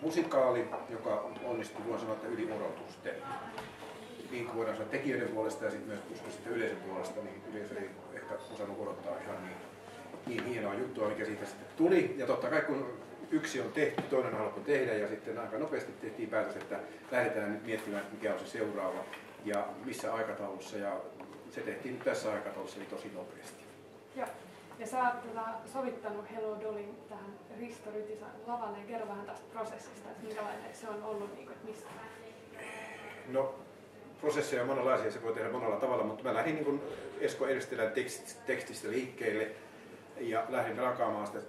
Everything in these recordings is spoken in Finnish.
musikaali, joka onnistui, voin sanoa, että yli odotusten. Niin kuin voidaan sanoa tekijöiden puolesta ja sitten myös sitten yleisön puolesta, niin yleisö ei ehkä osannut odottaa ihan niin hienoa juttua, mikä siitä sitten tuli. Ja totta kai kun yksi on tehty, toinen on haluttu tehdä ja sitten aika nopeasti tehtiin päätös, että lähdetään nyt miettimään, mikä on se seuraava ja missä aikataulussa. Ja se tehtiin nyt tässä aikataulussa eli tosi nopeasti. Joo. Ja sä oot sovittanut Hello Dollyn tähän Risto Rytisan lavalle ja kerro vähän tästä prosessista, että minkälainen se on ollut, niin kuin, että mistä? No, prosesseja on monenlaisia, se voi tehdä monella tavalla, mutta mä lähdin niin Esko Eristilän tekstistä liikkeelle ja lähdin rakaamaan sitä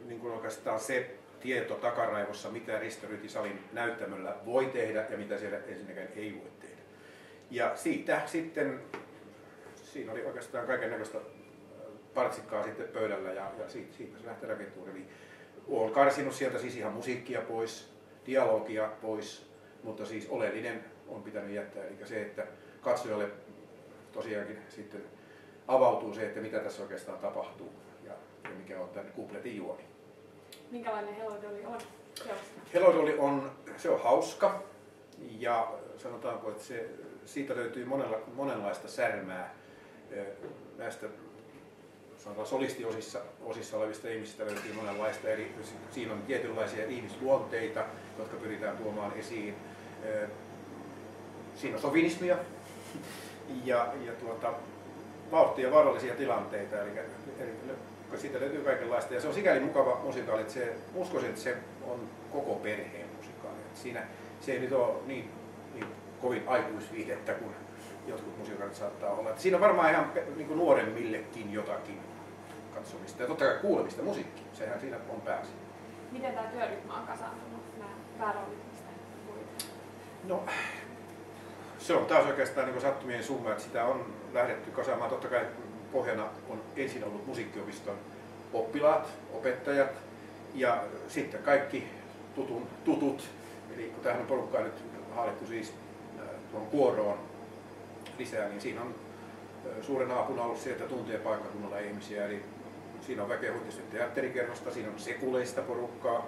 niin kuin oikeastaan se tieto takaraivossa, mitä Risto Rytisalin näyttämöllä voi tehdä ja mitä siellä ensinnäkään ei voi tehdä. Ja siitä sitten, siinä oli oikeastaan kaikennäköistä partsikkaa sitten pöydällä ja siitä se lähti rakentumaan. Eli olen karsinut sieltä siis ihan musiikkia pois, dialogia pois, mutta siis oleellinen on pitänyt jättää. Eli se, että katsojalle tosiaankin sitten avautuu se, että mitä tässä oikeastaan tapahtuu ja mikä on tämän kupletin juoni. Minkälainen Hello Dolly on? Hello Dolly se on hauska ja sanotaanko, että siitä löytyy monenlaista särmää näistä solistiosissa olevista ihmisistä löytyy monenlaista siinä on tietynlaisia ihmisluonteita, jotka pyritään tuomaan esiin. Siinä on sovinismia ja vauhtia vaarallisia tilanteita, eli siitä löytyy kaikenlaista. Ja se on sikäli mukava musikaali, että uskoisin, että se on koko perheen musikaali. Se ei nyt ole niin kovin aikuisviihdettä kuin jotkut musikaalit saattaa olla. Että siinä on varmaan ihan niin kuin nuoremmillekin jotakin katsomista ja totta kai kuulemista musiikkia. Sehän siinä on pääsi. Miten tämä työryhmä on kasaantunut, nämä pääroolit, mistä puhuit? No, se on taas oikeastaan niin kuin sattumien summa, että sitä on lähdetty kasaamaan. Totta kai pohjana on ensin ollut musiikkiopiston oppilaat, opettajat ja sitten kaikki tutut. Eli kun tähän on porukkaa nyt haalittu siis tuohon kuoroon lisää, niin siinä on suurena apuna ollut se, että tuntee paikkakunnalla ihmisiä. Eli siinä on väkeä huittisten teatterikerhosta, siinä on sekuleista porukkaa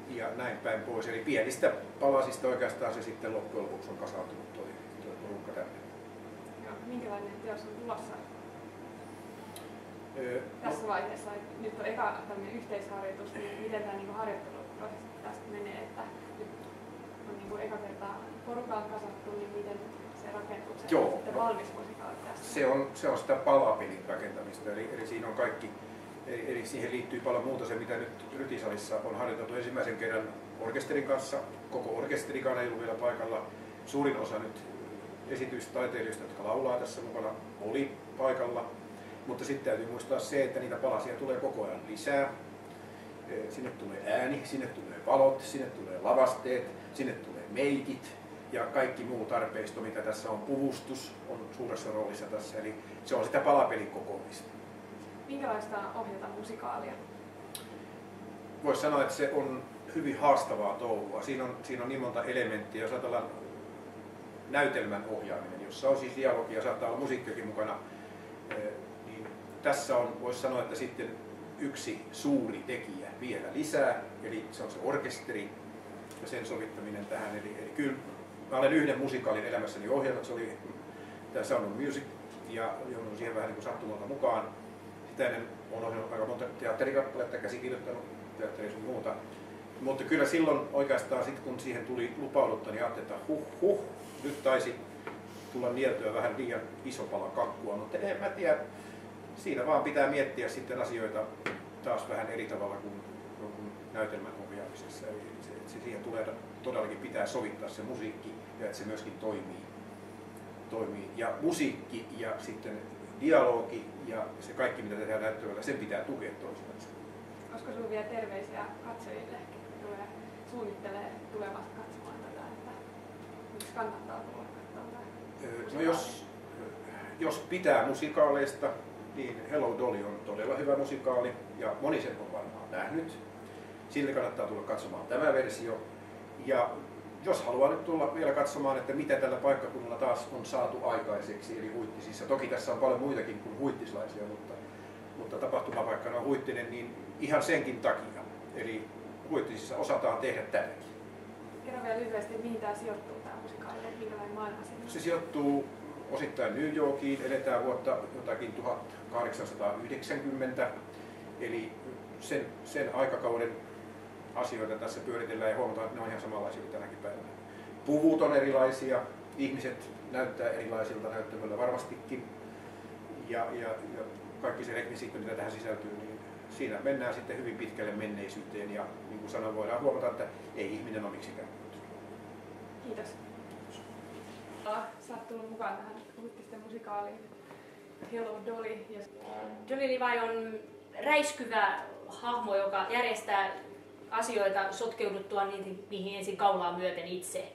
ja näin päin pois. Eli pienistä palasista oikeastaan se sitten loppujen lopuksi on kasaantunut tuo porukka tänne. Joo, minkälainen teos on tulossa? Tässä vaiheessa, nyt on eka tämmöinen yhteisharjoitus, niin miten tämä niin harjoitteluprosessi tästä menee, että nyt on niin eka kertaa porukalla kasattu, niin miten se rakentuu se sitten valmis musikaali tästä? Se on sitä palapelin rakentamista, eli siinä on kaikki, eli siihen liittyy paljon muuta se, mitä nyt Rytisalissa on harjoiteltu ensimmäisen kerran orkesterin kanssa. Koko orkesterikaan ei ollut vielä paikalla. Suurin osa nyt esitystaiteilijoista, jotka laulaa tässä mukana, oli paikalla. Mutta sitten täytyy muistaa se, että niitä palasia tulee koko ajan lisää. Sinne tulee ääni, sinne tulee valot, sinne tulee lavasteet, sinne tulee meikit ja kaikki muu tarpeisto, mitä tässä on. Puvustus on suuressa roolissa tässä, eli se on sitä palapelin kokoamista. Minkälaista ohjata musikaalia? Voisi sanoa, että se on hyvin haastavaa touhua. Siinä on niin monta elementtiä. Jos ajatellaan näytelmän ohjaaminen, jossa on siis dialogia ja saattaa olla musiikkiakin mukana, niin tässä on, voisi sanoa, että sitten yksi suuri tekijä vielä lisää, eli se on se orkesteri ja sen sovittaminen tähän. Eli kyllä mä olen yhden musikaalin elämässäni ohjannut, se oli tämä Sound of Music, ja joudun siihen vähän niin kuin sattumalta mukaan. Sitä ennen olen ohjannut aika monta teatterikappaletta, käsikirjoittanut teatteria sun muuta. Mutta kyllä silloin oikeastaan sitten kun siihen tuli lupaudutta, niin ajattelin, että nyt taisi tulla nieltyä vähän liian iso pala kakkua, mutta en mä tiedä. Siinä vaan pitää miettiä sitten asioita taas vähän eri tavalla kuin näytelmän ohjaamisessa. Eli siihen tulee todellakin pitää sovittaa se musiikki ja että se myöskin toimii. Ja musiikki ja sitten dialogi ja se kaikki mitä tehdään näyttävällä, sen pitää tukea toisiansa. Olisiko sinulla vielä terveisiä katsojille, jotka suunnittelee tulevat katsomaan tätä, että miksi kannattaa tulla katsomaan? No jos pitää musikaaleista, niin Hello Dolly on todella hyvä musikaali ja moni sen on varmaan nähnyt. Sille kannattaa tulla katsomaan tämä versio. Ja jos haluaa nyt tulla vielä katsomaan, että mitä tällä paikkakunnalla taas on saatu aikaiseksi, eli Huittisissa. Toki tässä on paljon muitakin kuin huittislaisia, mutta tapahtumapaikkana on Huittinen, niin ihan senkin takia. Eli Huittisissa osataan tehdä tätäkin. kerro vielä lyhyesti, mihin tämä sijoittuu tämä musikaali, minkälainen maailma siinä on? Se sijoittuu osittain New Yorkiin, eletään vuotta jotakin 1890, eli sen aikakauden asioita tässä pyöritellään ja huomataan, että ne on ihan samanlaisia kuin tänäkin päivänä. Puvut on erilaisia, ihmiset näyttää erilaisilta näyttämöllä varmastikin ja kaikki se rekvisiikko, mitä tähän sisältyy, niin siinä mennään sitten hyvin pitkälle menneisyyteen ja niin kuin sanoin, voidaan huomata, että ei ihminen ole miksikään. Kiitos. Sä oot tullut mukaan tähän uutisten musikaaliin Hello Dolly. Johnny Levi on räiskyvä hahmo, joka järjestää asioita sotkeuduttua niihin ensin kaulaa myöten itse.